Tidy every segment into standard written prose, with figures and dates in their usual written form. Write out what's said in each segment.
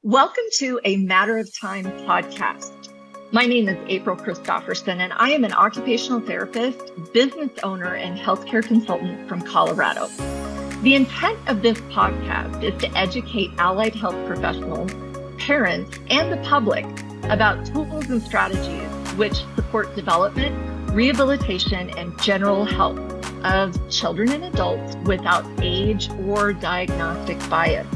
Welcome to a Matter of Time podcast. My name is April Christofferson, and I am an occupational therapist, business owner, and healthcare consultant from Colorado. The intent of this podcast is to educate allied health professionals, parents, and the public about tools and strategies which support development, rehabilitation, and general health of children and adults without age or diagnostic bias.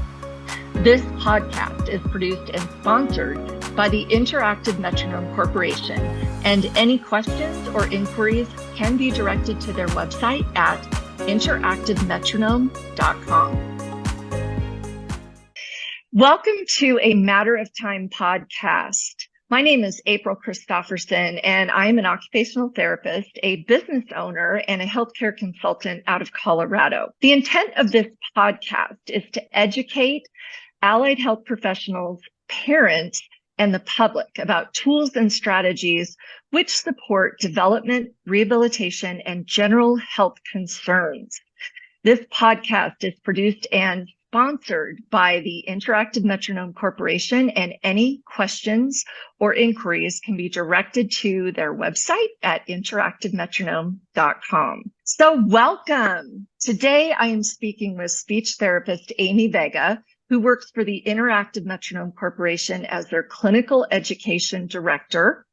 This podcast is produced and sponsored by the InteractiveMetronome Corporation, and any questions or inquiries can be directed to their website at InteractiveMetronome.com. Welcome to a Matter of Time podcast. My name is April Christofferson, and I am an occupational therapist, a business owner, and a healthcare consultant out of Colorado. The intent of this podcast is to educate allied health professionals, parents, and the public about tools and strategies which support development, rehabilitation, and general health concerns. This podcast is produced and sponsored by the InteractiveMetronome Corporation, and any questions or inquiries can be directed to their website at InteractiveMetronome.com. So welcome. Today I am speaking with speech therapist Amy Vega, who works for the InteractiveMetronome Corporation as their clinical education director,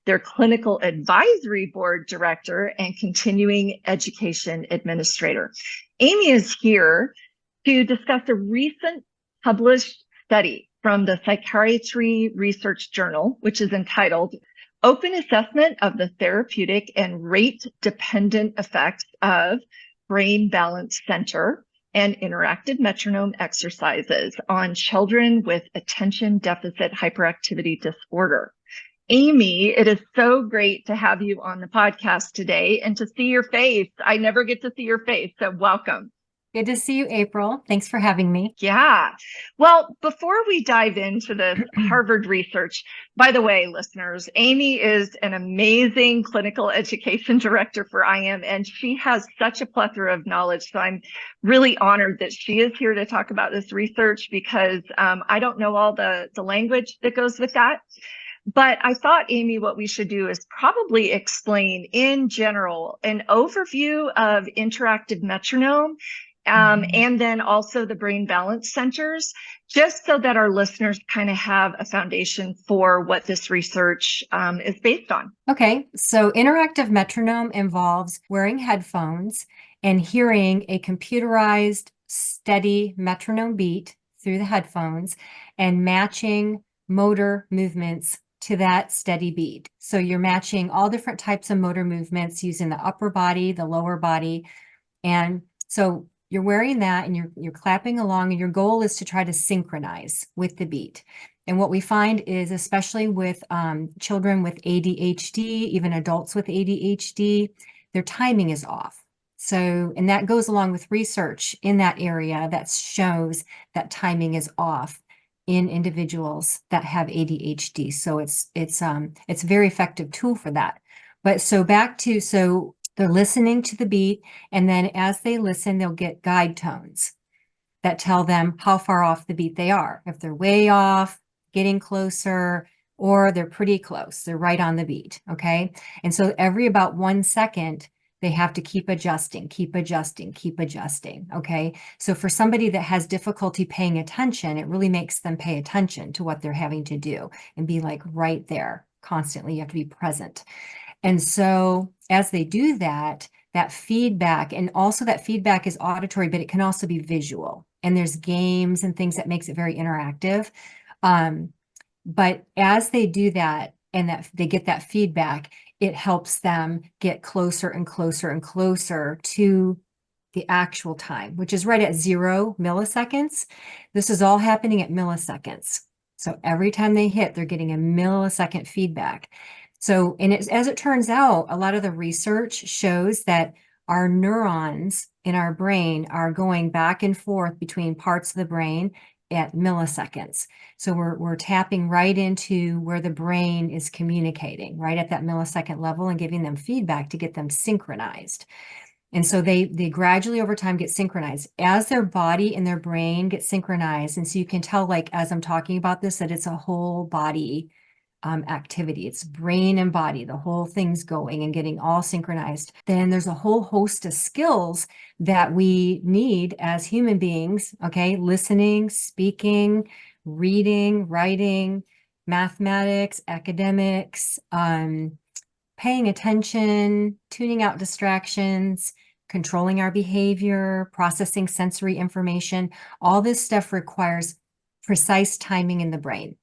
their clinical advisory board director, and continuing education administrator. Amy is here to discuss a recent published study from the Psychiatry Research Journal, which is entitled Open Assessment of the Therapeutic and Rate-Dependent Effects of Brain Balance Center and Interactive Metronome Exercises on Children with Attention Deficit Hyperactivity Disorder. Amy, it is so great to have you on the podcast today and to see your face. I never get to see your face, so welcome. Good to see you, April. Thanks for having me. Yeah. Well, before we dive into this Harvard research, by the way, listeners, Amy is an amazing clinical education director for IM, and she has such a plethora of knowledge. So I'm really honored that she is here to talk about this research because I don't know all the language that goes with that. But I thought, Amy, what we should do is probably explain in general an overview of interactive metronome, and then also the brain balance centers, just so that our listeners kind of have a foundation for what this research is based on. Okay, so interactive metronome involves wearing headphones and hearing a computerized steady metronome beat through the headphones and matching motor movements to that steady beat. So you're matching all different types of motor movements using the upper body, the lower body. And so you're wearing that and you're clapping along, and your goal is to try to synchronize with the beat. And what we find is, especially with children with ADHD, even adults with ADHD, their timing is off. So, and that goes along with research in that area that shows that timing is off in individuals that have ADHD. So it's a very effective tool for that. But so back to, so they're listening to the beat, and then as they listen, they'll get guide tones that tell them how far off the beat they are. If they're way off, getting closer, or they're pretty close, they're right on the beat, okay? And so every about 1 second, they have to keep adjusting, okay? So for somebody that has difficulty paying attention, it really makes them pay attention to what they're having to do and be like right there constantly. You have to be present. And so as they do that, that feedback, and also that feedback is auditory, but it can also be visual. And there's games and things that makes it very interactive. But as they do that and that they get that feedback, it helps them get closer and closer and closer to the actual time, which is right at 0 milliseconds. This is all happening at milliseconds. So every time they hit, they're getting a millisecond feedback. So, and as it turns out, a lot of the research shows that our neurons in our brain are going back and forth between parts of the brain at milliseconds. So we're tapping right into where the brain is communicating, right at that millisecond level, and giving them feedback to get them synchronized. And so they gradually over time get synchronized as their body and their brain get synchronized. And so you can tell, like, as I'm talking about this, that it's a whole body activity. It's brain and body, the whole thing's going and getting all synchronized. Then there's a whole host of skills that we need as human beings, okay? Listening, speaking, reading, writing, mathematics, academics, paying attention, tuning out distractions, controlling our behavior, processing sensory information. All this stuff requires precise timing in the brain.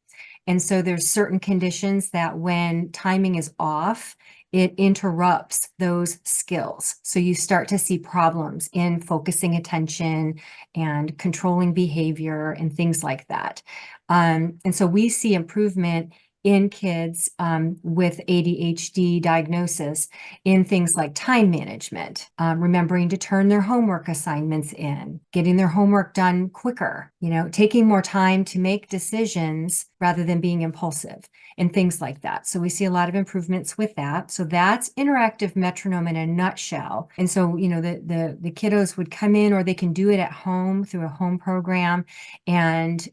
And so there's certain conditions that when timing is off, it interrupts those skills. So you start to see problems in focusing attention and controlling behavior and things like that. And so we see improvement in kids with ADHD diagnosis in things like time management, remembering to turn their homework assignments in, getting their homework done quicker, taking more time to make decisions rather than being impulsive and things like that. So we see a lot of improvements with that. So that's interactive metronome in a nutshell. And so, the kiddos would come in, or they can do it at home through a home program. And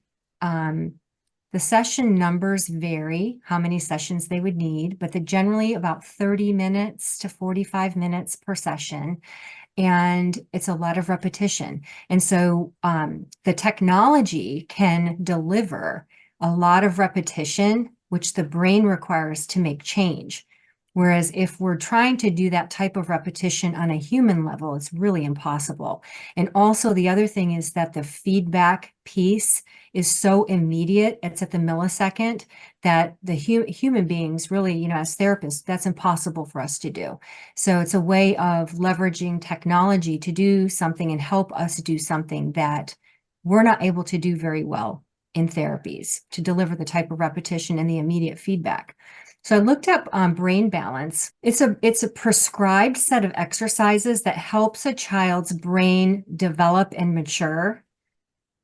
the session numbers vary, how many sessions they would need, but generally about 30 minutes to 45 minutes per session. And it's a lot of repetition. And so the technology can deliver a lot of repetition, which the brain requires to make change. Whereas if we're trying to do that type of repetition on a human level, it's really impossible. And also the other thing is that the feedback piece is so immediate, it's at the millisecond, that the human beings really, as therapists, that's impossible for us to do. So it's a way of leveraging technology to do something and help us do something that we're not able to do very well in therapies, to deliver the type of repetition and the immediate feedback. So I looked up brain balance. It's a prescribed set of exercises that helps a child's brain develop and mature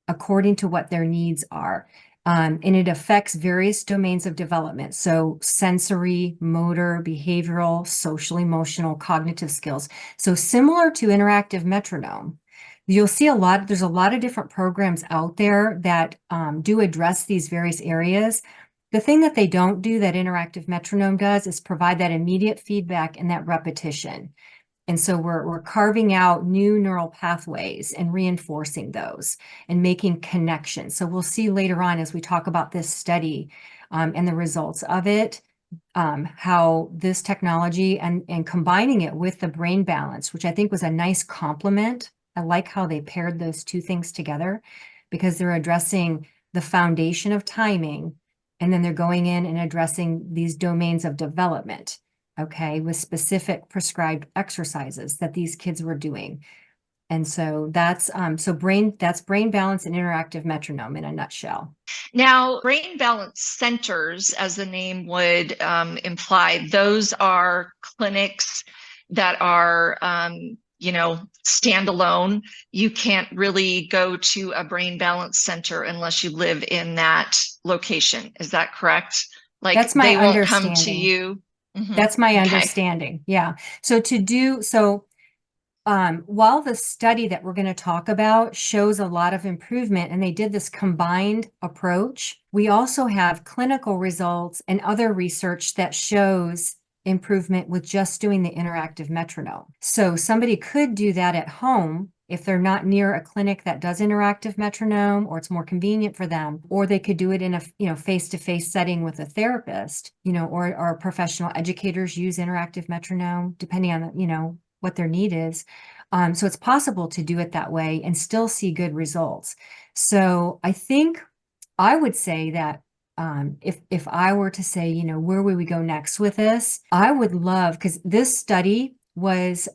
according to what their needs are. And it affects various domains of development. So sensory, motor, behavioral, social, emotional, cognitive skills. So similar to interactive metronome, you'll see there's a lot of different programs out there that do address these various areas. The thing that they don't do, that interactive metronome does, is provide that immediate feedback and that repetition. And so we're carving out new neural pathways and reinforcing those and making connections. So we'll see later on as we talk about this study and the results of it, how this technology and combining it with the brain balance, which I think was a nice complement. I like how they paired those two things together, because they're addressing the foundation of timing, and then they're going in and addressing these domains of development, okay, with specific prescribed exercises that these kids were doing. And so that's brain balance and interactive metronome in a nutshell. Now, brain balance centers, as the name would imply, those are clinics that are standalone. You can't really go to a brain balance center unless you live in that location. Is that correct? Like, That's my they won't come to understanding. you. Mhm. That's my Okay. understanding. Yeah. While the study that we're going to talk about shows a lot of improvement, and they did this combined approach, we also have clinical results and other research that shows improvement with just doing the interactive metronome. So somebody could do that at home if they're not near a clinic that does interactive metronome, or it's more convenient for them, or they could do it in a face-to-face setting with a therapist, or professional educators use interactive metronome, depending on what their need is. So it's possible to do it that way and still see good results. So I think I would say that if I were to say, where would we go next with this? I would love, because this study was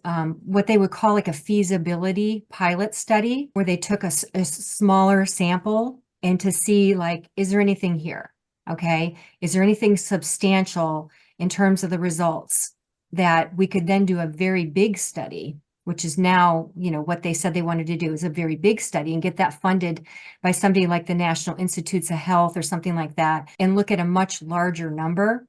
what they would call like a feasibility pilot study, where they took a smaller sample and to see, like, is there anything here? Okay. Is there anything substantial in terms of the results that we could then do a very big study, which is now, what they said they wanted to do is a very big study and get that funded by somebody like the National Institutes of Health or something like that, and look at a much larger number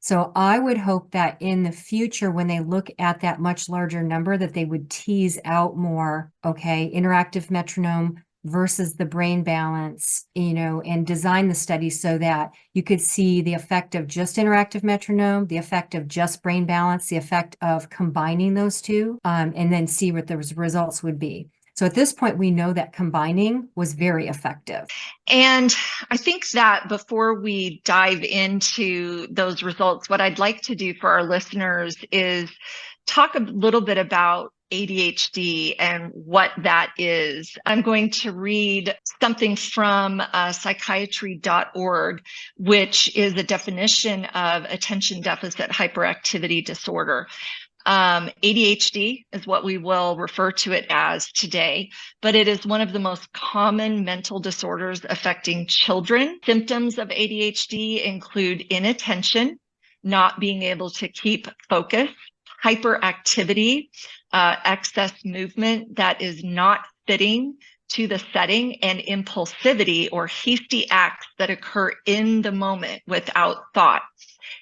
So I would hope that in the future, when they look at that much larger number, that they would tease out more, okay, interactive metronome versus the brain balance, and design the study so that you could see the effect of just interactive metronome, the effect of just brain balance, the effect of combining those two, and then see what the results would be. So at this point, we know that combining was very effective. And I think that before we dive into those results, what I'd like to do for our listeners is talk a little bit about ADHD and what that is. I'm going to read something from psychiatry.org, which is a definition of attention deficit hyperactivity disorder. ADHD is what we will refer to it as today, but it is one of the most common mental disorders affecting children. Symptoms of ADHD include inattention, not being able to keep focus, hyperactivity, excess movement that is not fitting to the setting, and impulsivity or hasty acts that occur in the moment without thought.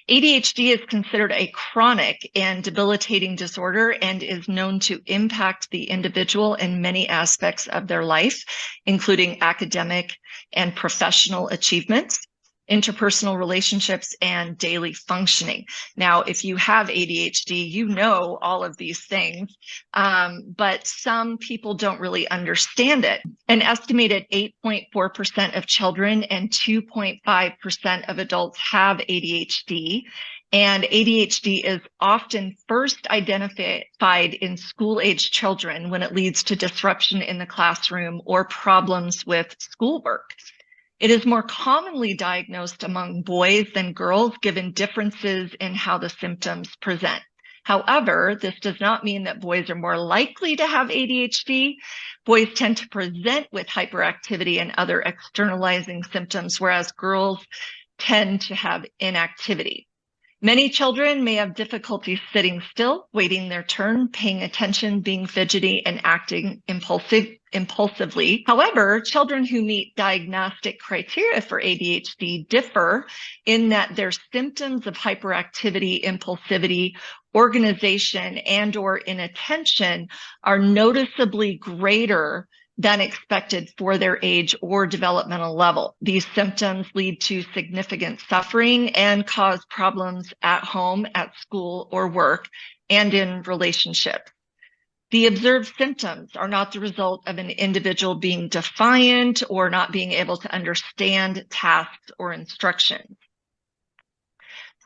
ADHD is considered a chronic and debilitating disorder and is known to impact the individual in many aspects of their life, including academic and professional achievements, interpersonal relationships, and daily functioning. Now, if you have ADHD, you know all of these things, but some people don't really understand it. An estimated 8.4% of children and 2.5% of adults have ADHD. And ADHD is often first identified in school-age children when it leads to disruption in the classroom or problems with schoolwork. It is more commonly diagnosed among boys than girls, given differences in how the symptoms present. However, this does not mean that boys are more likely to have ADHD. Boys tend to present with hyperactivity and other externalizing symptoms, whereas girls tend to have inactivity. Many children may have difficulty sitting still, waiting their turn, paying attention, being fidgety, and acting impulsively. However, children who meet diagnostic criteria for ADHD differ in that their symptoms of hyperactivity, impulsivity, organization, and/or inattention are noticeably greater than expected for their age or developmental level. These symptoms lead to significant suffering and cause problems at home, at school, or work, and in relationships. The observed symptoms are not the result of an individual being defiant or not being able to understand tasks or instructions.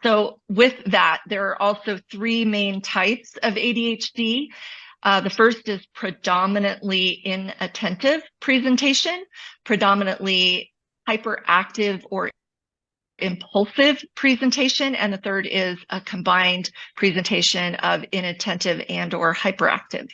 So with that, there are also three main types of ADHD. The first is predominantly inattentive presentation, predominantly hyperactive or impulsive presentation, and the third is a combined presentation of inattentive and/or hyperactive.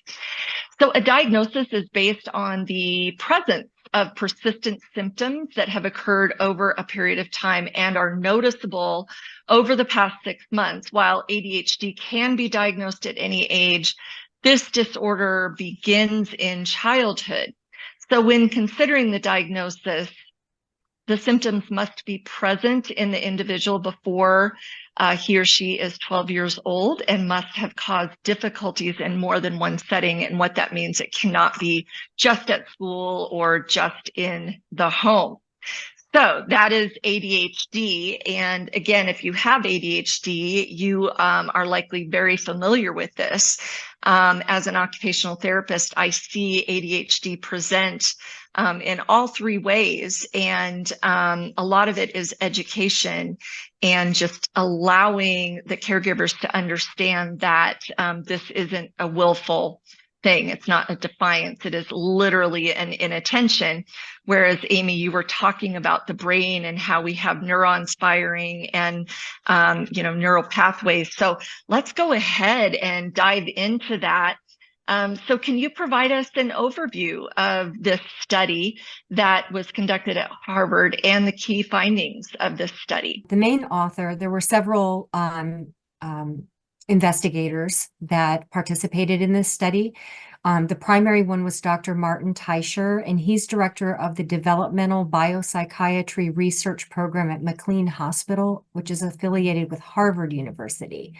So a diagnosis is based on the presence of persistent symptoms that have occurred over a period of time and are noticeable over the past 6 months. While ADHD can be diagnosed at any age, this disorder begins in childhood. So when considering the diagnosis, the symptoms must be present in the individual before he or she is 12 years old and must have caused difficulties in more than one setting. And what that means, it cannot be just at school or just in the home. So that is ADHD. And again, if you have ADHD, you are likely very familiar with this. As an occupational therapist, I see ADHD present in all three ways. And a lot of it is education and just allowing the caregivers to understand that this isn't a willful thing. It's not a defiance. It is literally an inattention. Whereas, Amy, you were talking about the brain and how we have neurons firing and, neural pathways. So let's go ahead and dive into that. So can you provide us an overview of this study that was conducted at Harvard and the key findings of this study? The main author, there were several investigators that participated in this study. The primary one was Dr. Martin Teicher, and he's director of the Developmental Biopsychiatry Research Program at McLean Hospital, which is affiliated with Harvard University.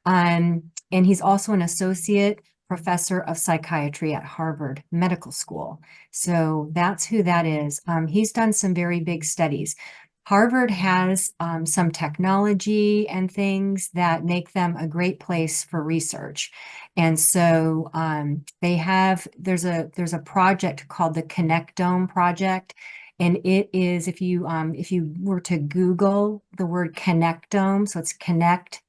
And he's also an associate professor of psychiatry at Harvard Medical School. So that's who that is. He's done some very big studies. Harvard has some technology and things that make them a great place for research. And so there's a project called the Connectome Project. And it is, if you were to Google the word connectome, so it's connectome,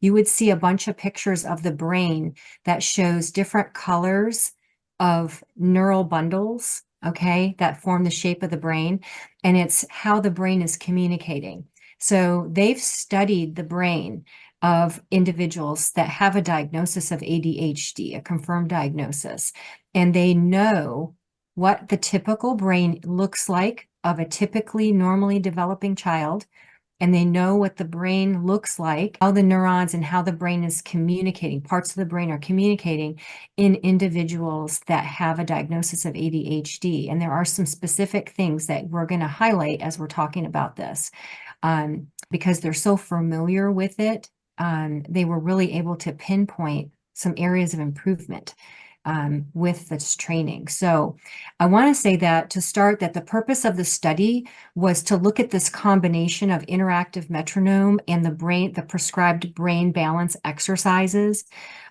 you would see a bunch of pictures of the brain that shows different colors of neural bundles, okay, that form the shape of the brain, and it's how the brain is communicating. So they've studied the brain of individuals that have a diagnosis of ADHD, a confirmed diagnosis, and they know what the typical brain looks like of a typically normally developing child, and they know what the brain looks like, how the neurons and how the brain is communicating, parts of the brain are communicating in individuals that have a diagnosis of ADHD. And there are some specific things that we're going to highlight as we're talking about this, because they're so familiar with it. They were really able to pinpoint some areas of improvement with this training. So I want to say that to start, that the purpose of the study was to look at this combination of interactive metronome and the prescribed brain balance exercises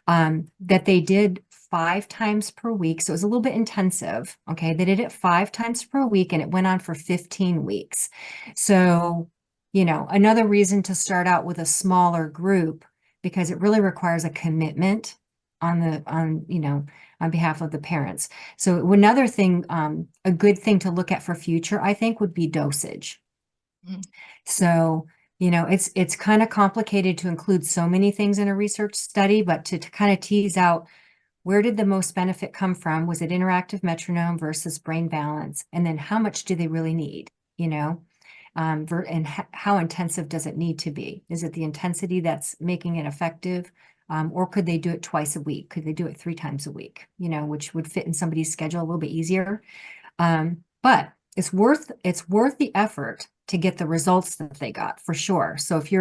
that they did 5 times per week. So it was a little bit intensive. Okay. They did it 5 times per week and it went on for 15 weeks. So, another reason to start out with a smaller group, because it really requires a commitment on behalf of the parents. So another thing, a good thing to look at for future, I think, would be dosage. Mhm. So, it's kind of complicated to include so many things in a research study, but to kind of tease out, where did the most benefit come from? Was it interactive metronome versus brain balance? And then how much do they really need, and how intensive does it need to be? Is it the intensity that's making it effective? Or could they do it twice a week? Could they do it 3 times a week, which would fit in somebody's schedule a little bit easier? But it's worth the effort to get the results that they got, for sure. So if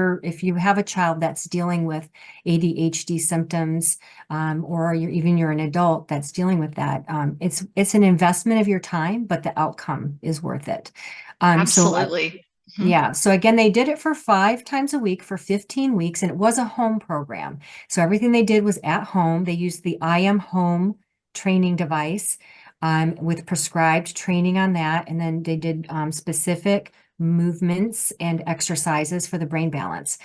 you have a child that's dealing with ADHD symptoms, or you're an adult that's dealing with that, it's an investment of your time, but the outcome is worth it. Absolutely. Yeah. So again, they did it for 5 times a week for 15 weeks, and it was a home program. So everything they did was at home. They used the I Am Home training device with prescribed training on that. And then they did specific movements and exercises for the brain balance.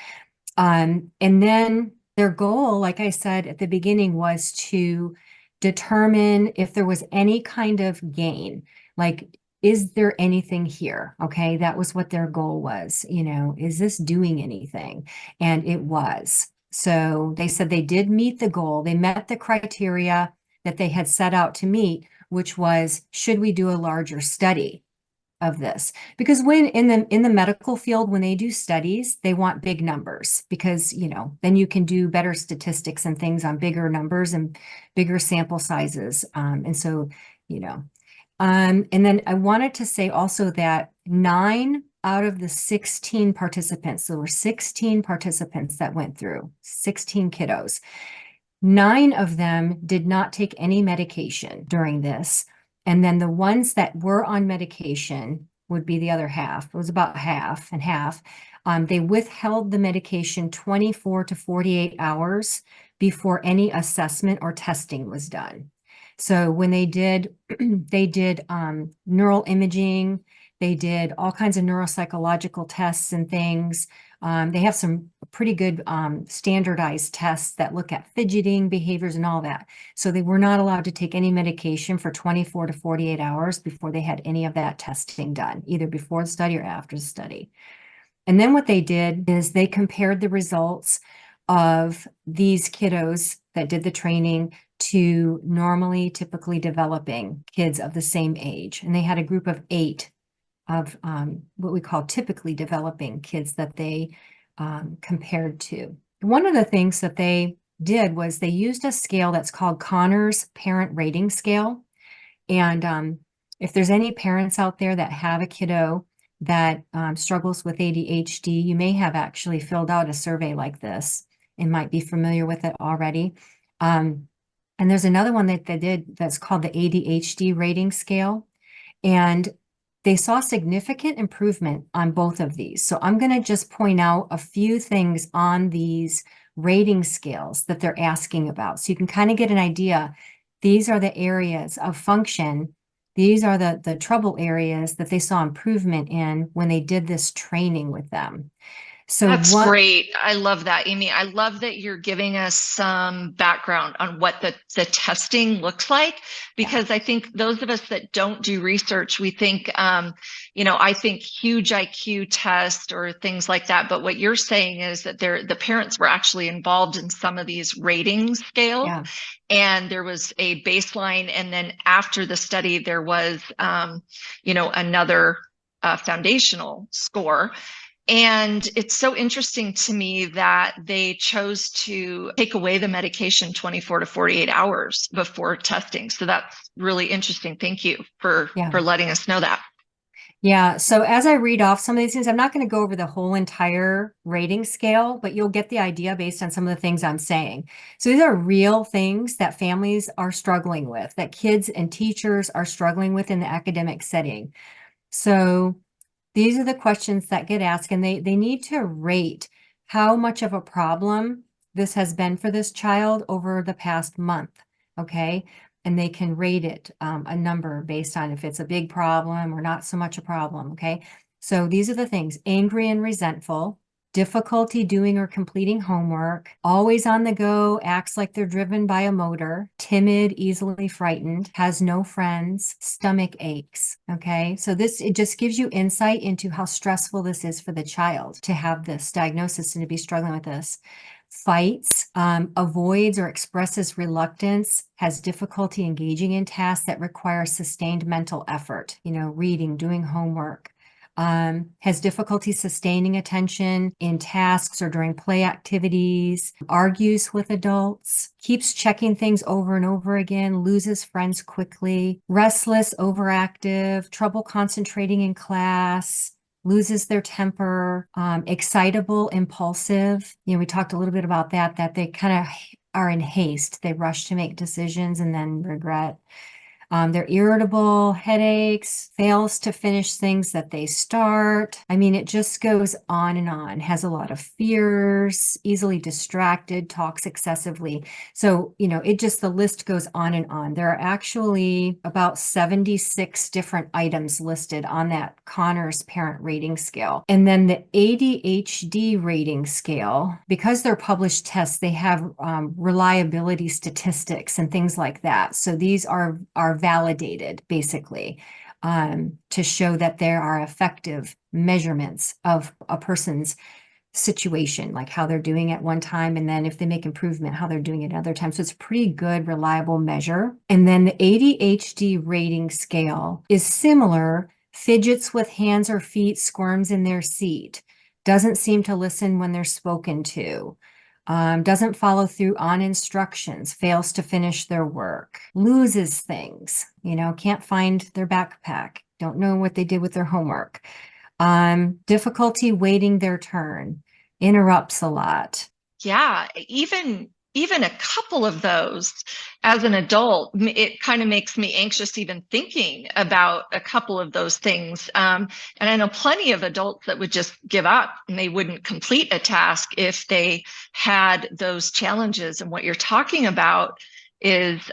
And then their goal, like I said at the beginning, was to determine if there was any kind of gain, like, is there anything here? Okay, that was what their goal was. Is this doing anything? And it was. So they said they did meet the goal. They met the criteria that they had set out to meet, which was, should we do a larger study of this? Because when in the medical field, when they do studies, they want big numbers, because then you can do better statistics and things on bigger numbers and bigger sample sizes. And so, and then I wanted to say also that 9 out of the 16 participants, there were 16 participants that went through, 16 kiddos. 9 of them did not take any medication during this. And then the ones that were on medication would be the other half. It was about half and half. They withheld the medication 24 to 48 hours before any assessment or testing was done. So when they did neural imaging, they did all kinds of neuropsychological tests and things. They have some pretty good standardized tests that look at fidgeting behaviors and all that. So they were not allowed to take any medication for 24 to 48 hours before they had any of that testing done, either before the study or after the study. And then what they did is they compared the results of these kiddos that did the training to typically developing kids of the same age. And they had a group of 8 of what we call typically developing kids that they compared to. One of the things that they did was they used a scale that's called Connor's Parent Rating Scale. And if there's any parents out there that have a kiddo that struggles with ADHD, you may have actually filled out a survey like this and might be familiar with it already. And there's another one that they did that's called the ADHD rating scale. And they saw significant improvement on both of these. So I'm going to just point out a few things on these rating scales that they're asking about. So you can kind of get an idea. These are the areas of function. These are the trouble areas that they saw improvement in when they did this training with them. So That's what, great. I love that, Amy. I love that you're giving us some background on what the testing looks like, yeah, because I think those of us that don't do research, we think, I think huge IQ test or things like that. But what you're saying is that the parents were actually involved in some of these rating scales, yeah, and there was a baseline. And then after the study, there was, another foundational score. And it's so interesting to me that they chose to take away the medication 24 to 48 hours before testing. So that's really interesting. Thank you for yeah. letting us know that. Yeah, so as I read off some of these things, I'm not going to go over the whole entire rating scale, but you'll get the idea based on some of the things I'm saying. So these are real things that families are struggling with, that kids and teachers are struggling with in the academic setting. So these are the questions that get asked, and they need to rate how much of a problem this has been for this child over the past month, okay? And they can rate it a number based on if it's a big problem or not so much a problem, okay? So these are the things: angry and resentful, difficulty doing or completing homework, always on the go, acts like they're driven by a motor, timid, easily frightened, has no friends, stomach aches. Okay. So it just gives you insight into how stressful this is for the child to have this diagnosis and to be struggling with this. Fights, avoids or expresses reluctance, has difficulty engaging in tasks that require sustained mental effort, reading, doing homework. Has difficulty sustaining attention in tasks or during play activities, argues with adults, keeps checking things over and over again, loses friends quickly, restless, overactive, trouble concentrating in class, loses their temper, excitable, impulsive. We talked a little bit about that they kind of are in haste. They rush to make decisions and then regret. They're irritable, headaches, fails to finish things that they start. I mean, it just goes on and on. Has a lot of fears, easily distracted, talks excessively. So, the list goes on and on. There are actually about 76 different items listed on that Connor's Parent Rating Scale. And then the ADHD rating scale, because they're published tests, they have reliability statistics and things like that. So these are validated basically to show that there are effective measurements of a person's situation, like how they're doing at one time, and then if they make improvement, how they're doing it at other times. So it's a pretty good, reliable measure. And then the ADHD rating scale is similar: fidgets with hands or feet, squirms in their seat, doesn't seem to listen when they're spoken to, doesn't follow through on instructions, fails to finish their work, loses things, can't find their backpack, don't know what they did with their homework, difficulty waiting their turn, interrupts a lot. Yeah, even a couple of those as an adult, it kind of makes me anxious even thinking about a couple of those things. And I know plenty of adults that would just give up and they wouldn't complete a task if they had those challenges. And what you're talking about is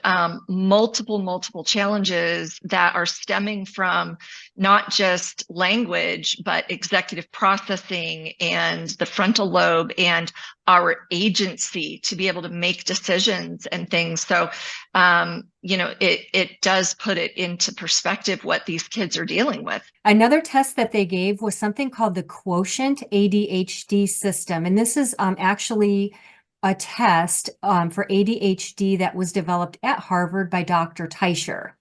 multiple challenges that are stemming from not just language, but executive processing and the frontal lobe and our agency to be able to make decisions and things. So, it does put it into perspective what these kids are dealing with. Another test that they gave was something called the Quotient ADHD system. And this is actually a test for ADHD that was developed at Harvard by Dr. Teicher.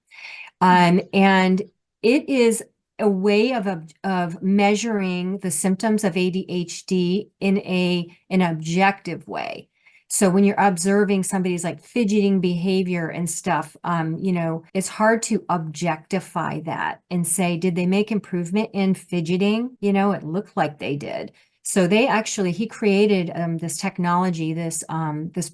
And it is a way of measuring the symptoms of ADHD in an objective way. So when you're observing somebody's like fidgeting behavior and stuff, it's hard to objectify that and say, did they make improvement in fidgeting? It looked like they did. So he created this technology, this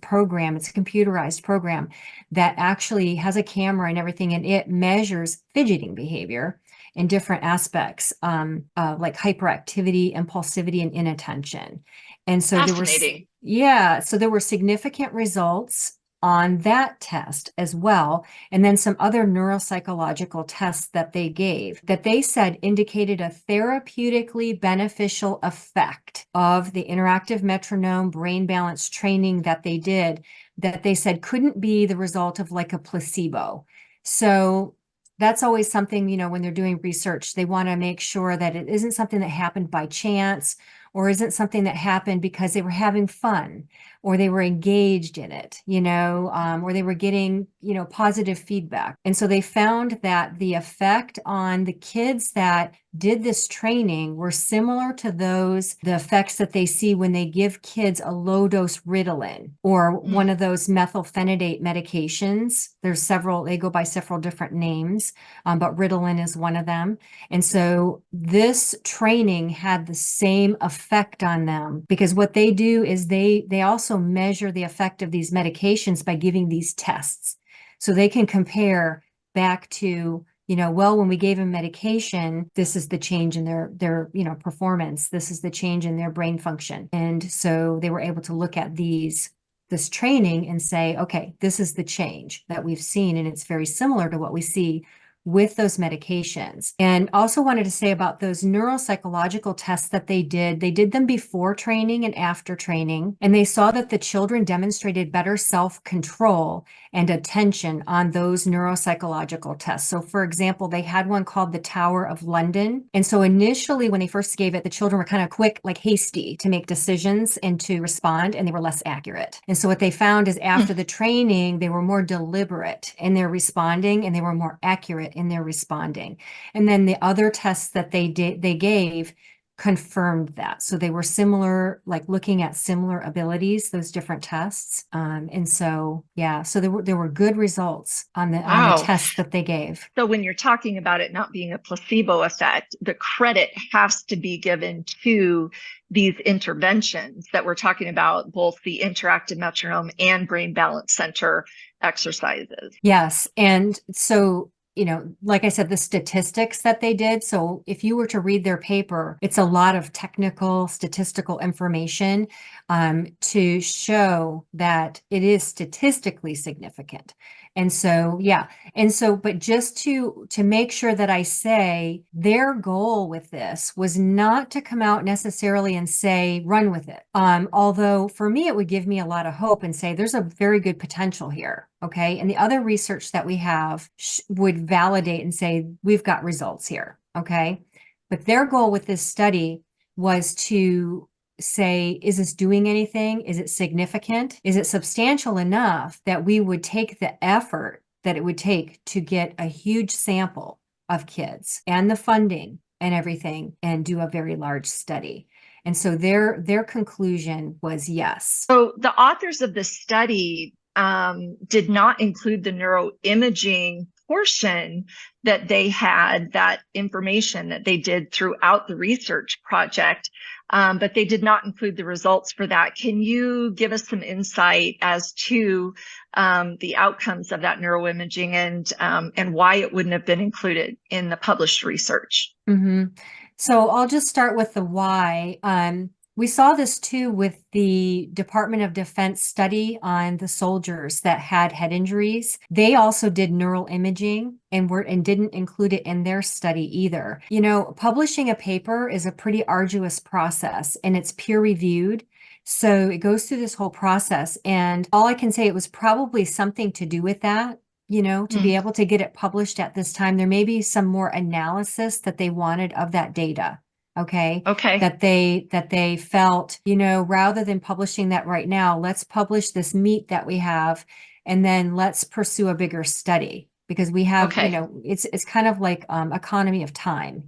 program. It's a computerized program that actually has a camera and everything, and it measures fidgeting behavior in different aspects, like hyperactivity, impulsivity, and inattention. And so Fascinating. there were significant results on that test as well. And then some other neuropsychological tests that they gave that they said indicated a therapeutically beneficial effect of the interactive metronome brain balance training that they did, that they said couldn't be the result of like a placebo. So that's always something, when they're doing research, they want to make sure that it isn't something that happened by chance or isn't something that happened because they were having fun or they were engaged in it, or they were getting, positive feedback. And so they found that the effect on the kids that did this training were similar to the effects that they see when they give kids a low dose Ritalin or one of those methylphenidate medications. There's several, they go by several different names, but Ritalin is one of them. And so this training had the same effect on them because what they do is they also measure the effect of these medications by giving these tests. So they can compare back to, when we gave them medication, this is the change in their performance. This is the change in their brain function. And so they were able to look at this training and say, okay, this is the change that we've seen. And it's very similar to what we see with those medications. And also wanted to say about those neuropsychological tests that they did them before training and after training. And they saw that the children demonstrated better self-control and attention on those neuropsychological tests. So for example, they had one called the Tower of London. And so initially when they first gave it, the children were kind of quick, like hasty to make decisions and to respond, and they were less accurate. And so what they found is after the training, they were more deliberate in their responding and they were more accurate in their responding. And then the other tests that they gave confirmed that. So they were similar, like looking at similar abilities, those different tests. And so, so there were good results on the tests that they gave. So when you're talking about it not being a placebo effect, the credit has to be given to these interventions that we're talking about, both the interactive metronome and brain balance center exercises. Yes. And so like I said, the statistics that they did. So if you were to read their paper, it's a lot of technical statistical information to show that it is statistically significant. And so, but just to make sure that I say their goal with this was not to come out necessarily and say, run with it. Although for me, it would give me a lot of hope and say, there's a very good potential here. Okay. And the other research that we have would validate and say, we've got results here. Okay. But their goal with this study was to say, is this doing anything? Is it significant? Is it substantial enough that we would take the effort that it would take to get a huge sample of kids and the funding and everything and do a very large study? And so their conclusion was yes. So the authors of the study did not include the neuroimaging portion that they had, that information that they did throughout the research project, but they did not include the results for that. Can you give us some insight as to the outcomes of that neuroimaging and why it wouldn't have been included in the published research? Mm-hmm. So I'll just start with the why. We saw this too with the Department of Defense study on the soldiers that had head injuries. They also did neural imaging and didn't include it in their study either. Publishing a paper is a pretty arduous process and it's peer reviewed. So it goes through this whole process. And all I can say, it was probably something to do with that. To be able to get it published at this time. There may be some more analysis that they wanted of that data. Okay. That they felt, rather than publishing that right now, let's publish this meat that we have, and then let's pursue a bigger study. because we have, Okay. it's kind of like economy of time.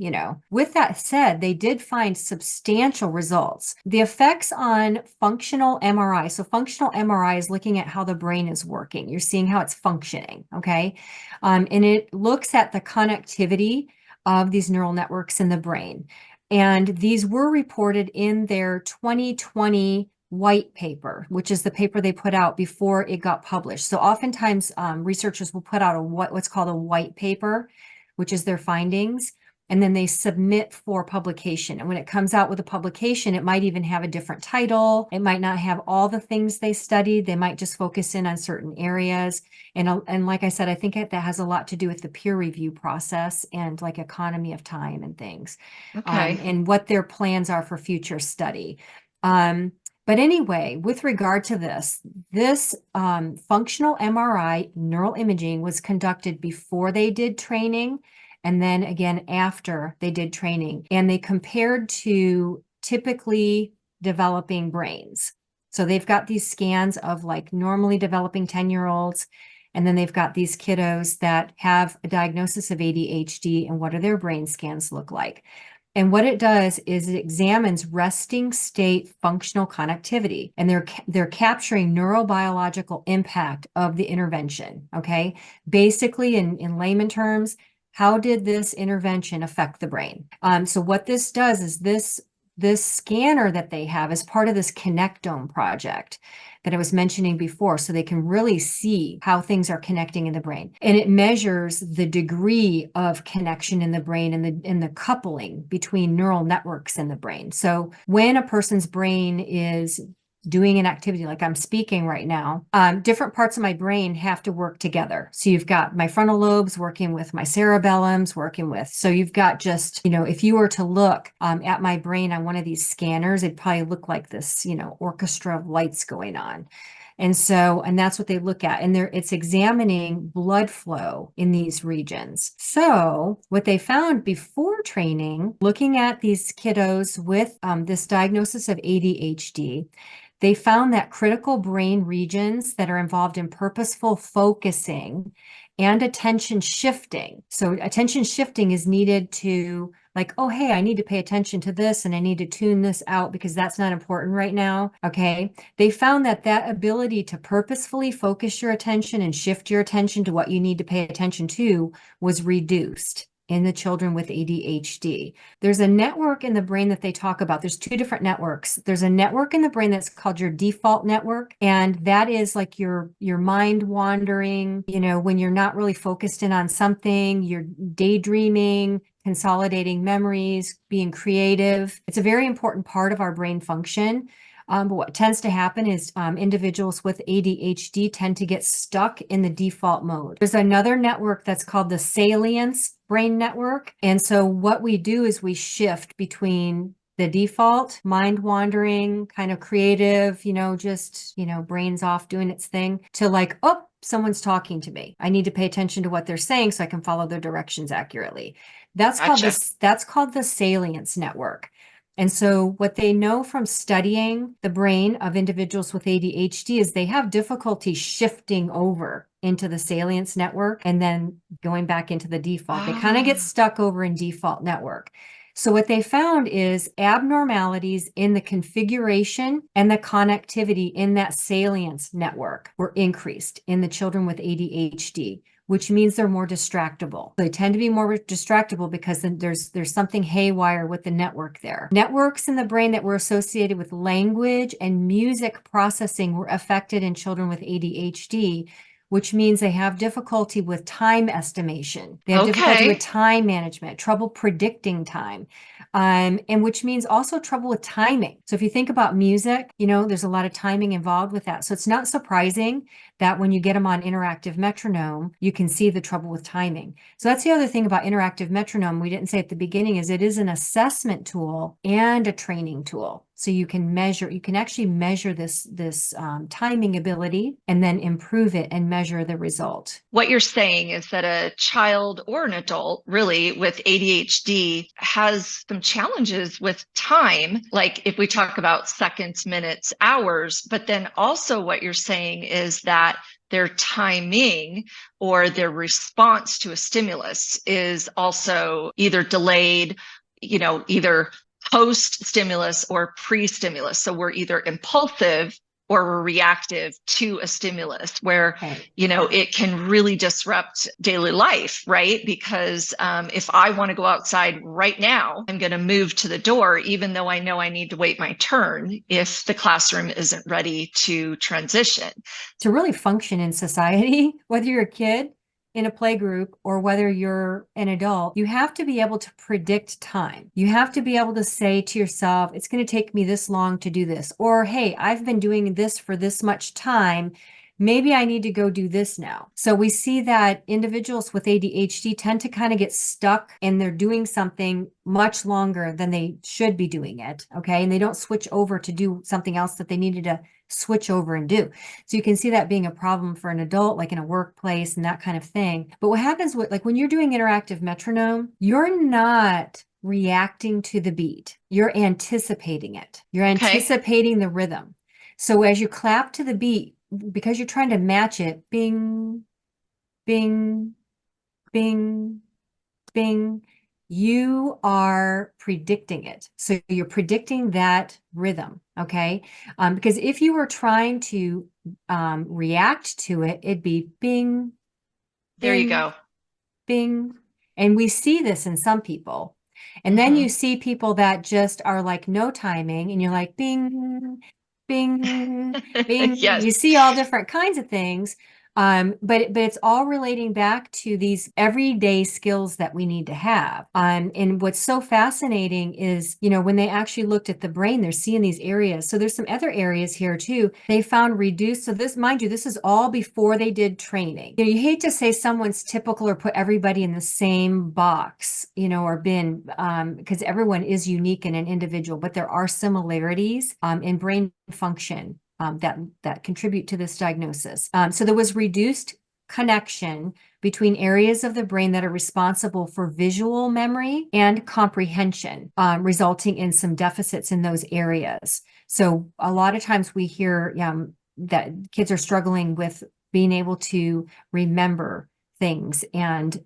With that said, they did find substantial results. The effects on functional MRI. So functional MRI is looking at how the brain is working. You're seeing how it's functioning, okay? And it looks at the connectivity of these neural networks in the brain. And these were reported in their 2020 white paper, which is the paper they put out before it got published. So oftentimes researchers will put out what's called a white paper, which is their findings, and then they submit for publication. And when it comes out with a publication, it might even have a different title. It might not have all the things they studied. They might just focus in on certain areas. And like I said, I think that has a lot to do with the peer review process and like economy of time and things, Okay. and what their plans are for future study. But anyway, with regard to this functional MRI neural imaging was conducted before they did training and then again after they did training. And they compared to typically developing brains. So they've got these scans of like normally developing 10-year-olds, and then they've got these kiddos that have a diagnosis of ADHD, and what do their brain scans look like? And what it does is it examines resting state functional connectivity, and they're capturing neurobiological impact of the intervention. Okay. Basically, in layman terms, how did this intervention affect the brain? So what this does is this scanner that they have is part of this Connectome project that I was mentioning before, so they can really see how things are connecting in the brain. And it measures the degree of connection in the brain and the coupling between neural networks in the brain. So when a person's brain is doing an activity like I'm speaking right now, different parts of my brain have to work together. So you've got my frontal lobes working with my cerebellums so you've got just, if you were to look at my brain on one of these scanners, it'd probably look like this, orchestra of lights going on. And that's what they look at. And it's examining blood flow in these regions. So what they found before training, looking at these kiddos with this diagnosis of ADHD, they found that critical brain regions that are involved in purposeful focusing and attention shifting. So attention shifting is needed to like, oh, hey, I need to pay attention to this and I need to tune this out because that's not important right now. Okay. They found that ability to purposefully focus your attention and shift your attention to what you need to pay attention to was reduced in the children with ADHD. There's a network in the brain that they talk about. There's two different networks. There's a network in the brain that's called your default network. And that is like your mind wandering, when you're not really focused in on something, you're daydreaming, consolidating memories, being creative. It's a very important part of our brain function. But what tends to happen is individuals with ADHD tend to get stuck in the default mode. There's another network that's called the salience brain network. And so what we do is we shift between the default, mind wandering, kind of creative, brains off doing its thing, to like, oh, someone's talking to me. I need to pay attention to what they're saying so I can follow their directions accurately. That's called the salience network. And so what they know from studying the brain of individuals with ADHD is they have difficulty shifting over into the salience network and then going back into the default. They kind of get stuck over in default network. So what they found is abnormalities in the configuration and the connectivity in that salience network were increased in the children with ADHD, which means they're more distractible. They tend to be more distractible because then there's something haywire with the network there. Networks in the brain that were associated with language and music processing were affected in children with ADHD, which means they have difficulty with time estimation. They have difficulty with time management, trouble predicting time. And which means also trouble with timing. So if you think about music, there's a lot of timing involved with that. So it's not surprising that when you get them on InteractiveMetronome, you can see the trouble with timing. So that's the other thing about InteractiveMetronome we didn't say at the beginning is it is an assessment tool and a training tool. So you can actually measure this timing ability and then improve it and measure the result. What you're saying is that a child or an adult really with ADHD has some challenges with time, like if we talk about seconds, minutes, hours, but then also what you're saying is that their timing or their response to a stimulus is also either delayed, either post stimulus or pre stimulus. So we're either impulsive or we're reactive to a stimulus where, Right. it can really disrupt daily life, right? Because if I want to go outside right now, I'm going to move to the door, even though I know I need to wait my turn if the classroom isn't ready to transition. To really function in society, whether you're a kid in a play group or whether you're an adult, you have to be able to predict time. You have to be able to say to yourself, it's going to take me this long to do this. Or, hey, I've been doing this for this much time. Maybe I need to go do this now. So we see that individuals with ADHD tend to kind of get stuck and they're doing something much longer than they should be doing it. Okay. And they don't switch over to do something else that they needed to switch over and do. So you can see that being a problem for an adult, like in a workplace and that kind of thing. But what happens with, like, when you're doing interactive metronome, you're not reacting to the beat. You're anticipating it. You're anticipating the rhythm. So as you clap to the beat, because you're trying to match it, bing, bing, bing, bing, you are predicting it. So you're predicting that rhythm, okay? Because if you were trying to react to it, it'd be bing, There you bing, go. bing. And we see this in some people. And then you see people that just are like no timing, and you're like bing, bing, bing. Yes. You see all different kinds of things. But it's all relating back to these everyday skills that we need to have. And what's so fascinating is, when they actually looked at the brain, they're seeing these areas. So there's some other areas here too. They found reduced. So this, mind you, this is all before they did training. You hate to say someone's typical or put everybody in the same box, or bin, because everyone is unique and an individual, but there are similarities in brain function that contribute to this diagnosis. So there was reduced connection between areas of the brain that are responsible for visual memory and comprehension, resulting in some deficits in those areas. So a lot of times we hear that kids are struggling with being able to remember things and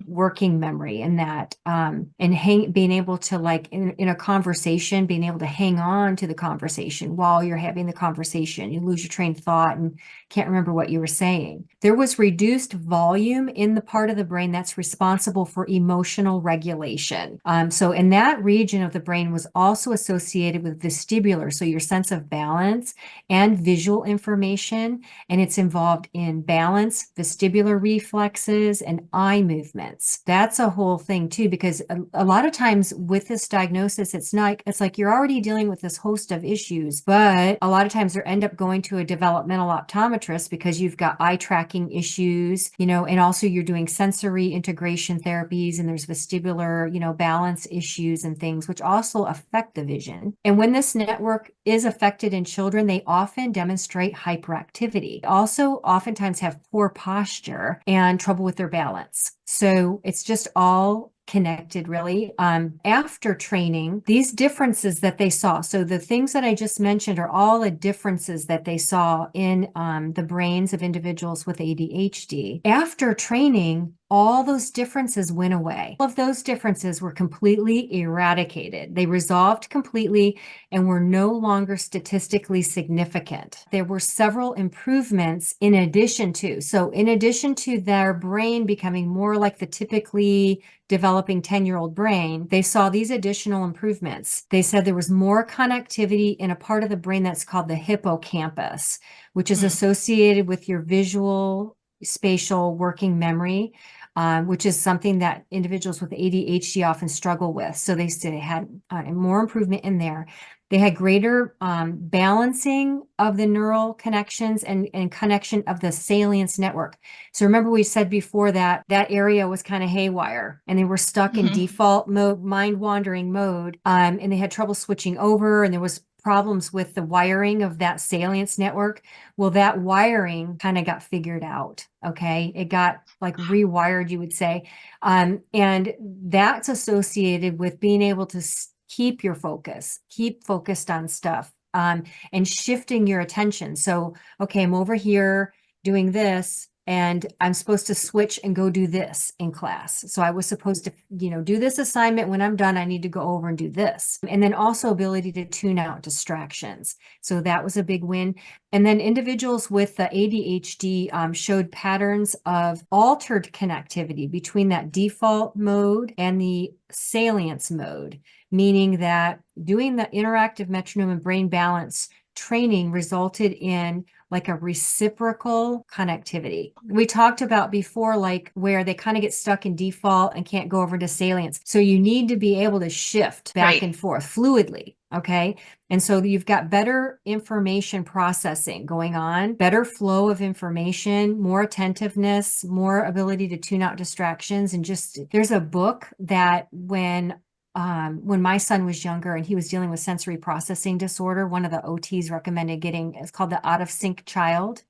working memory and that and being able to, like, in a conversation, being able to hang on to the conversation while you're having the conversation. You lose your train of thought and can't remember what you were saying. There was reduced volume in the part of the brain that's responsible for emotional regulation. So in that region of the brain was also associated with vestibular, so your sense of balance and visual information, and it's involved in balance, vestibular reflexes, and eye movements. That's a whole thing too, because a lot of times with this diagnosis, it's like you're already dealing with this host of issues, but a lot of times they end up going to a developmental optometrist because you've got eye tracking issues, and also you're doing sensory integration therapies, and there's vestibular, balance issues and things, which also affect the vision. And when this network is affected in children, they often demonstrate hyperactivity. Also, oftentimes have poor posture and trouble with their balance. So it's just all connected, really. After training, these differences that they saw, so the things that I just mentioned are all the differences that they saw in the brains of individuals with ADHD. After training, all those differences went away. All of those differences were completely eradicated. They resolved completely and were no longer statistically significant. There were several improvements in addition to their brain becoming more like the typically developing 10-year-old brain, they saw these additional improvements. They said there was more connectivity in a part of the brain that's called the hippocampus, which is associated with your visual, spatial working memory, which is something that individuals with ADHD often struggle with. So they said they had more improvement in there. They had greater balancing of the neural connections and connection of the salience network. So remember we said before that that area was kind of haywire and they were stuck in default mode, mind wandering mode, and they had trouble switching over, and there was problems with the wiring of that salience network. Well, that wiring kind of got figured out. Okay. It got like rewired, you would say. And that's associated with being able to keep your focus, keep focused on stuff, and shifting your attention. So, okay, I'm over here. doing this, and I'm supposed to switch and go do this in class. So I was supposed to, do this assignment. When I'm done, I need to go over and do this. And then also ability to tune out distractions. So that was a big win. And then individuals with the ADHD showed patterns of altered connectivity between that default mode and the salience mode, meaning that doing the interactive metronome and brain balance training resulted in like a reciprocal connectivity. We talked about before, like where they kind of get stuck in default and can't go over to salience. So you need to be able to shift back and forth fluidly. Okay. And so you've got better information processing going on, better flow of information, more attentiveness, more ability to tune out distractions. And just there's a book that when my son was younger and he was dealing with sensory processing disorder, one of the OTs recommended getting, it's called the Out of Sync Child.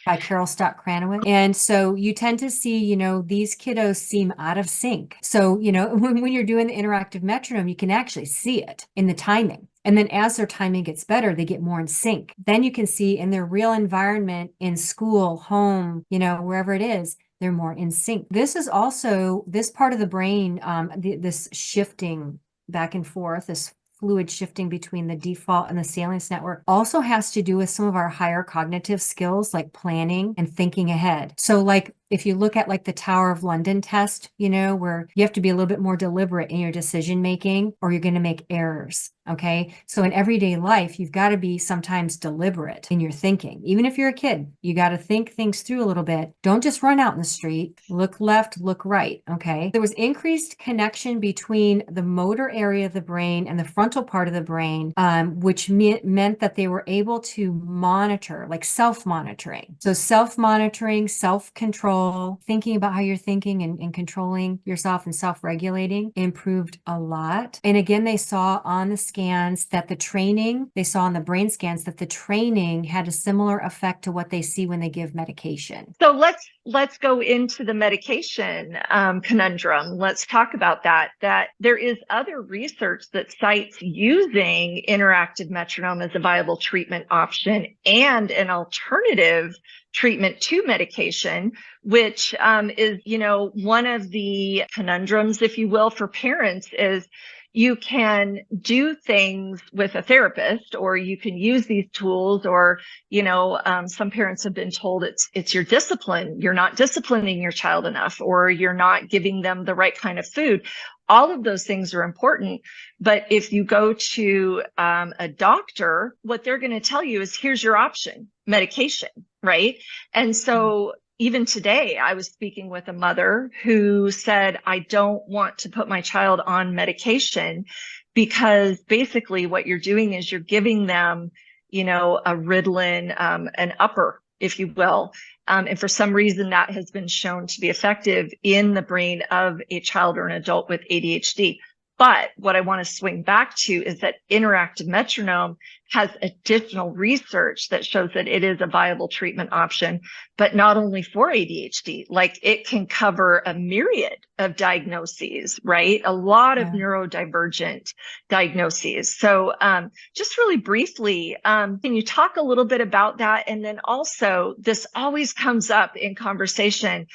By Carol Stott Cranowitz. And so you tend to see, these kiddos seem out of sync. So, when you're doing the interactive metronome, you can actually see it in the timing. And then as their timing gets better, they get more in sync. Then you can see in their real environment, in school, home, wherever it is, they're more in sync. This is also this part of the brain, this shifting back and forth, this fluid shifting between the default and the salience network also has to do with some of our higher cognitive skills like planning and thinking ahead. So like if you look at like the Tower of London test, where you have to be a little bit more deliberate in your decision making or you're going to make errors. Okay. So in everyday life, you've got to be sometimes deliberate in your thinking. Even if you're a kid, you got to think things through a little bit. Don't just run out in the street, look left, look right. Okay. There was increased connection between the motor area of the brain and the frontal part of the brain, which meant that they were able to monitor, like self-monitoring. So self-monitoring, self-control, thinking about how you're thinking and controlling yourself and self-regulating improved a lot. And again, they saw on the scans that they saw on the brain scans that the training had a similar effect to what they see when they give medication. So let's go into the medication conundrum. Let's talk about that there is other research that cites using interactive metronome as a viable treatment option and an alternative treatment to medication, which is, one of the conundrums, if you will, for parents is you can do things with a therapist or you can use these tools or, some parents have been told it's your discipline. You're not disciplining your child enough or you're not giving them the right kind of food. All of those things are important. But if you go to a doctor, what they're going to tell you is here's your option, medication, right? And so even today, I was speaking with a mother who said, I don't want to put my child on medication because basically what you're doing is you're giving them, a Ritalin, an upper, if you will. And for some reason that has been shown to be effective in the brain of a child or an adult with ADHD. But what I want to swing back to is that interactive metronome has additional research that shows that it is a viable treatment option, but not only for ADHD, like it can cover a myriad of diagnoses, right? A lot of neurodivergent diagnoses. So just really briefly, can you talk a little bit about that? And then also, this always comes up in conversation.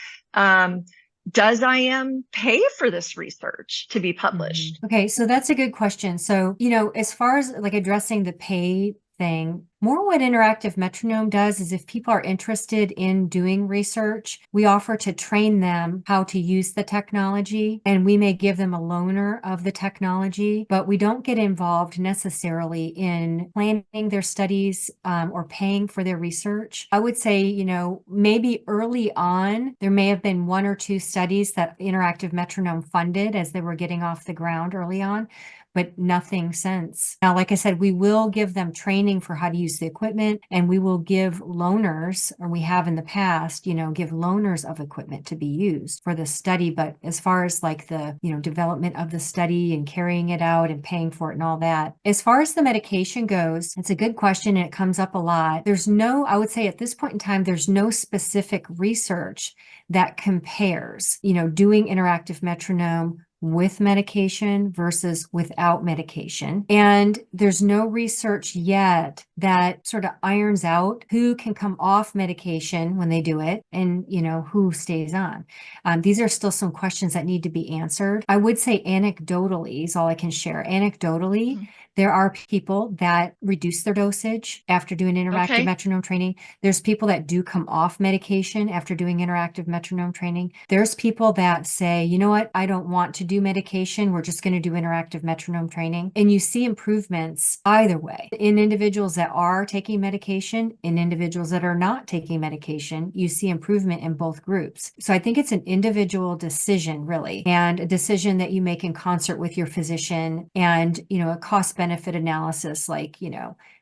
Does IM pay for this research to be published? Okay, so that's a good question. So, as far as like addressing the pay thing, more what interactive metronome does is if people are interested in doing research, we offer to train them how to use the technology, and we may give them a loaner of the technology, but we don't get involved necessarily in planning their studies or paying for their research. I would say, maybe early on, there may have been one or two studies that interactive metronome funded as they were getting off the ground early on, but nothing since. Now, like I said, we will give them training for how to use the equipment, and we will give loaners, or we have in the past, give loaners of equipment to be used for the study. But as far as like the, development of the study and carrying it out and paying for it and all that, as far as the medication goes, it's a good question and it comes up a lot. I would say at this point in time, there's no specific research that compares, doing interactive metronome with medication versus without medication. And there's no research yet that sort of irons out who can come off medication when they do it and, who stays on. These are still some questions that need to be answered. I would say anecdotally is all I can share. Anecdotally, there are people that reduce their dosage after doing interactive metronome training. There's people that do come off medication after doing interactive metronome training. There's people that say, you know what, I don't want to do medication. We're just going to do interactive metronome training. And you see improvements either way. In individuals that are taking medication, in individuals that are not taking medication, you see improvement in both groups. So I think it's an individual decision, really, and a decision that you make in concert with your physician and, a cost-benefit analysis, like,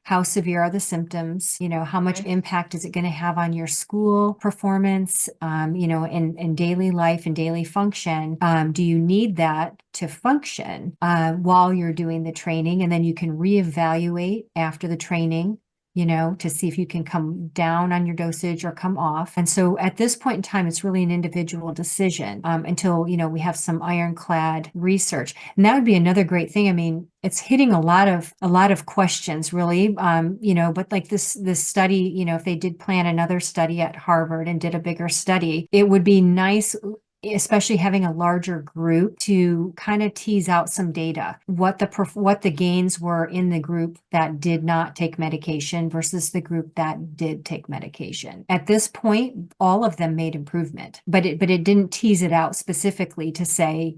how severe are the symptoms? How much impact is it going to have on your school performance, in daily life and daily function? Do you need that to function while you're doing the training? And then you can reevaluate after the training, to see if you can come down on your dosage or come off. And so at this point in time, it's really an individual decision until, we have some ironclad research. And that would be another great thing. I mean, it's hitting a lot of questions, really, but like this study, if they did plan another study at Harvard and did a bigger study, it would be nice, especially having a larger group, to kind of tease out some data, what the gains were in the group that did not take medication versus the group that did take medication. At this point, all of them made improvement, but it didn't tease it out specifically to say,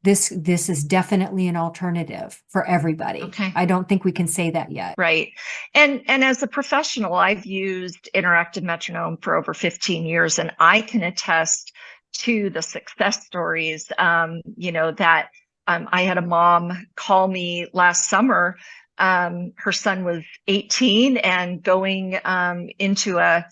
this is definitely an alternative for everybody. Okay. I don't think we can say that yet. Right. And as a professional, I've used interactive metronome for over 15 years, and I can attest to the success stories, that I had a mom call me last summer. Her son was 18 and going into a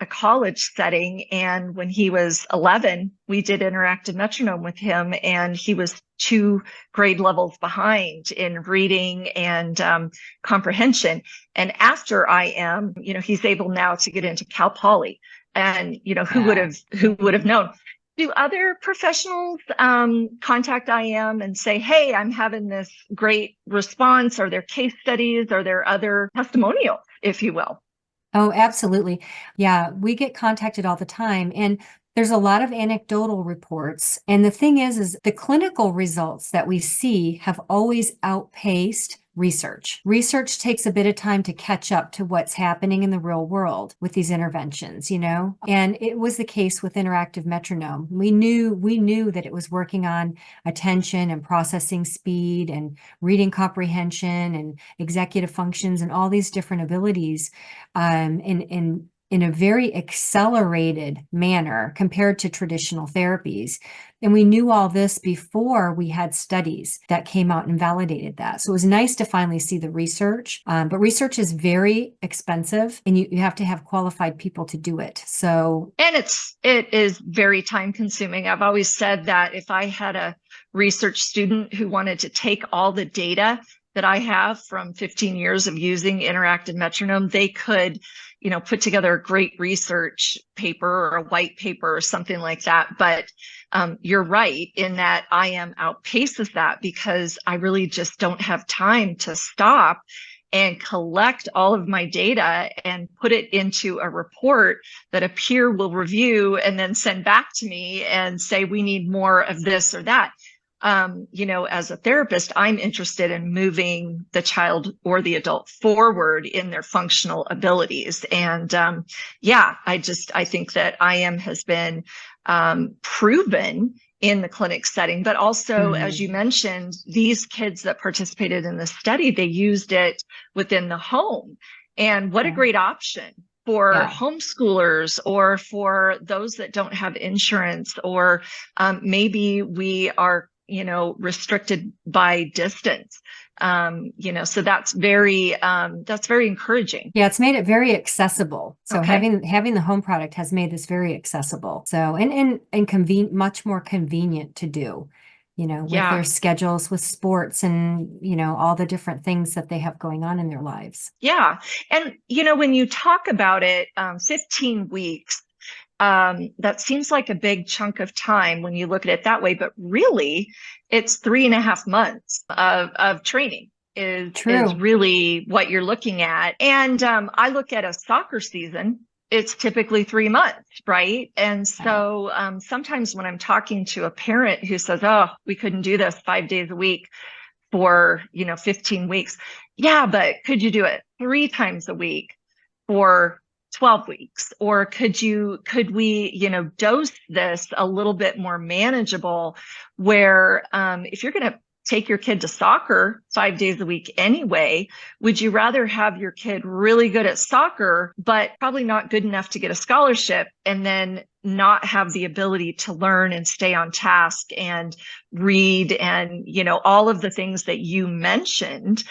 college setting. And when he was 11, we did interactive metronome with him, and he was 2 grade levels behind in reading and comprehension. And after IM, he's able now to get into Cal Poly. And, who would have known? Do other professionals contact IM and say, hey, I'm having this great response? Are there case studies? Are there other testimonials, if you will? Oh, absolutely. Yeah, we get contacted all the time. And there's a lot of anecdotal reports. And the thing is the clinical results that we see have always outpaced research. Research takes a bit of time to catch up to what's happening in the real world with these interventions, and it was the case with interactive metronome. We knew that it was working on attention and processing speed and reading comprehension and executive functions and all these different abilities in a very accelerated manner compared to traditional therapies. And we knew all this before we had studies that came out and validated that. So it was nice to finally see the research, but research is very expensive, and you have to have qualified people to do it. And it is very time consuming. I've always said that if I had a research student who wanted to take all the data that I have from 15 years of using interactive metronome, they could put together a great research paper or a white paper or something like that. But you're right in that IM outpaces that, because I really just don't have time to stop and collect all of my data and put it into a report that a peer will review and then send back to me and say, we need more of this or that. As a therapist, I'm interested in moving the child or the adult forward in their functional abilities. And I think that IM has been proven in the clinic setting, but also, as you mentioned, these kids that participated in the study, they used it within the home. And what a great option for homeschoolers, or for those that don't have insurance, or maybe we are restricted by distance. So that's very encouraging. Yeah, it's made it very accessible. So having the home product has made this very accessible. So and much more convenient to do, with their schedules, with sports, and all the different things that they have going on in their lives. Yeah. And when you talk about it, 15 weeks, that seems like a big chunk of time when you look at it that way, but really it's 3.5 months of training is True. really what you're looking at. And I look at a soccer season, it's typically 3 months, right? And Right. so sometimes when I'm talking to a parent who says, oh, we couldn't do this 5 days a week for, 15 weeks. Yeah, but could you do it 3 times a week for 12 weeks? Or could we, dose this a little bit more manageable where if you're going to take your kid to soccer 5 days a week anyway, would you rather have your kid really good at soccer, but probably not good enough to get a scholarship and then not have the ability to learn and stay on task and read and, all of the things that you mentioned?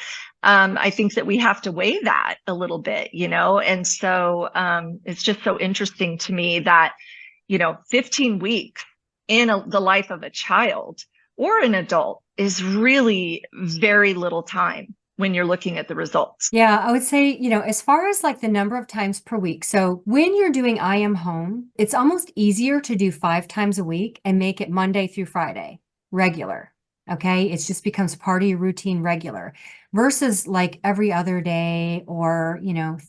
I think that we have to weigh that a little bit, and so it's just so interesting to me that, 15 weeks in the life of a child or an adult is really very little time when you're looking at the results. Yeah, I would say, as far as like the number of times per week. So when you're doing I am home, it's almost easier to do 5 times a week and make it Monday through Friday regular. Okay. It just becomes part of your routine regular versus like every other day or,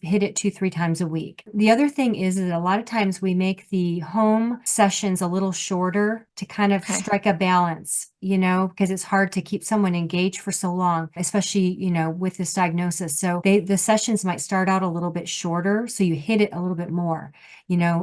hit it 2, 3 times a week. The other thing is that a lot of times we make the home sessions a little shorter to kind of Okay. strike a balance, because it's hard to keep someone engaged for so long, especially, with this diagnosis. So the sessions might start out a little bit shorter. So you hit it a little bit more,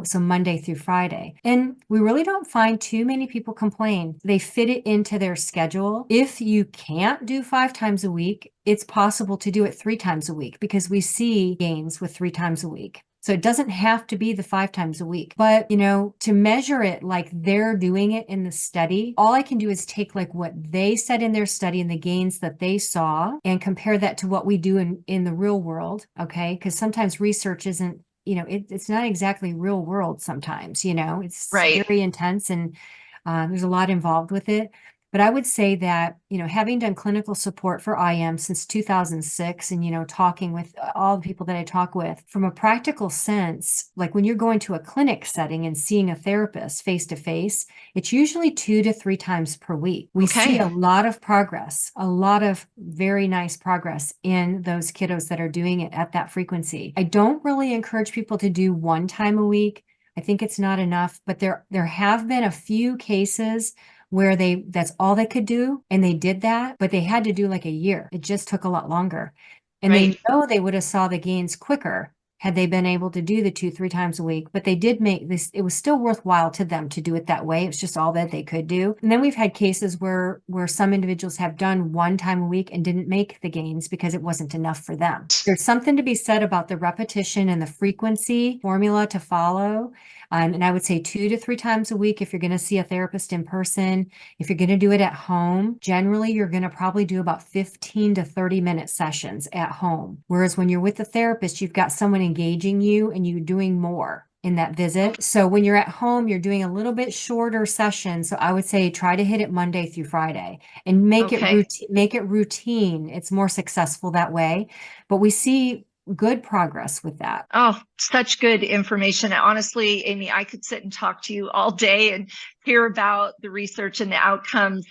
so Monday through Friday. And we really don't find too many people complain. They fit it into their schedule. If you can't do 5 times a week, it's possible to do it 3 times a week because we see gains with 3 times a week. So it doesn't have to be the 5 times a week, but to measure it like they're doing it in the study, all I can do is take like what they said in their study and the gains that they saw and compare that to what we do in the real world. Okay. Because sometimes research isn't, it's not exactly real world sometimes, it's Right. very intense and there's a lot involved with it. But I would say that, having done clinical support for IM since 2006 and, talking with all the people that I talk with, from a practical sense, like when you're going to a clinic setting and seeing a therapist face to face, it's usually 2 to 3 times per week. We see Okay. a lot of progress, a lot of very nice progress in those kiddos that are doing it at that frequency. I don't really encourage people to do 1 time a week. I think it's not enough, but there have been a few cases where that's all they could do. And they did that, but they had to do like a year. It just took a lot longer. And Right. they know they would have saw the gains quicker had they been able to do the 2, 3 times a week, but they did make this, it was still worthwhile to them to do it that way. It's just all that they could do. And then we've had cases where some individuals have done 1 time a week and didn't make the gains because it wasn't enough for them. There's something to be said about the repetition and the frequency formula to follow. And I would say 2 to 3 times a week if you're going to see a therapist in person. If you're going to do it at home, generally you're going to probably do about 15 to 30-minute sessions at home. Whereas when you're with the therapist, you've got someone engaging you and you're doing more in that visit. So when you're at home, you're doing a little bit shorter session. So I would say try to hit it Monday through Friday and make it routine. It's more successful that way. But we see good progress with that. Oh, such good information. Honestly, Amy, I could sit and talk to you all day and hear about the research and the outcomes.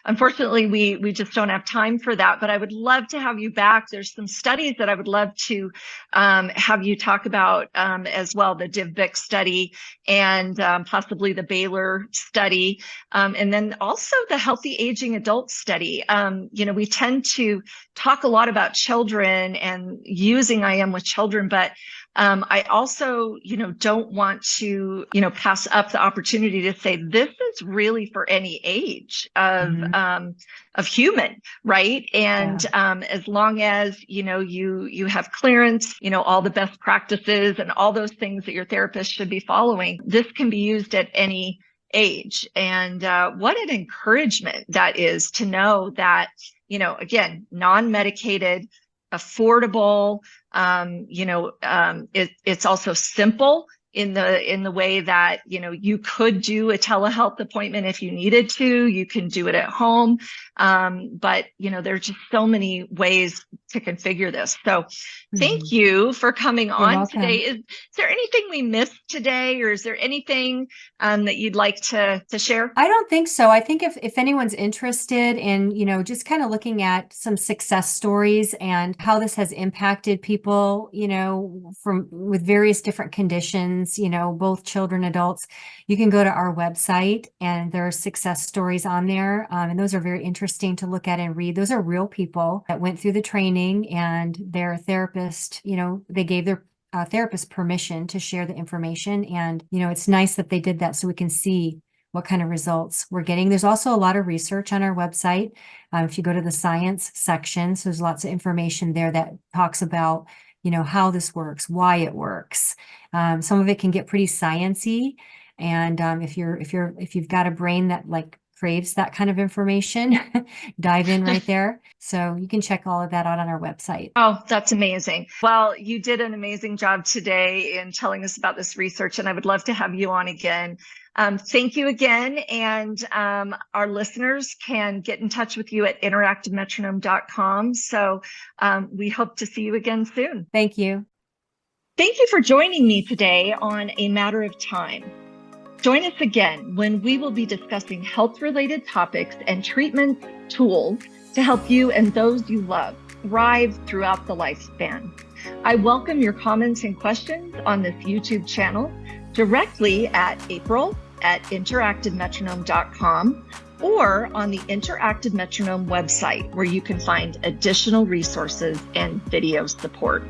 Unfortunately, we just don't have time for that, but I would love to have you back. There's some studies that I would love to have you talk about as well, the DivBic study and possibly the Baylor study, and then also the Healthy Aging Adult study. We tend to talk a lot about children and using IM with children, but I also, don't want to, pass up the opportunity to say this is really for any age of human, right? And as long as you have clearance, all the best practices and all those things that your therapist should be following, this can be used at any age. And what an encouragement that is to know that, again, non-medicated, affordable. It's also simple in the way that, you could do a telehealth appointment if you needed to. You can do it at home. But, there's just so many ways to configure this. So thank you for coming You're on welcome. today. Is there anything we missed today, or is there anything that you'd like to share? I don't think so. I think if anyone's interested in, just kind of looking at some success stories and how this has impacted people, with various different conditions, both children, adults, you can go to our website and there are success stories on there. And those are very interesting to look at and read. Those are real people that went through the training, and their therapist, they gave their therapist permission to share the information. And, it's nice that they did that so we can see what kind of results we're getting. There's also a lot of research on our website. If you go to the science section, so there's lots of information there that talks about, how this works, why it works. Some of it can get pretty sciencey. And if you've got a brain that craves that kind of information, dive in right there. So you can check all of that out on our website. Oh, that's amazing. Well, you did an amazing job today in telling us about this research, and I would love to have you on again. Thank you again. And our listeners can get in touch with you at InteractiveMetronome.com. So we hope to see you again soon. Thank you. Thank you for joining me today on A Matter of Time. Join us again when we will be discussing health-related topics and treatment tools to help you and those you love thrive throughout the lifespan. I welcome your comments and questions on this YouTube channel directly at April@InteractiveMetronome.com or on the Interactive Metronome website, where you can find additional resources and video support.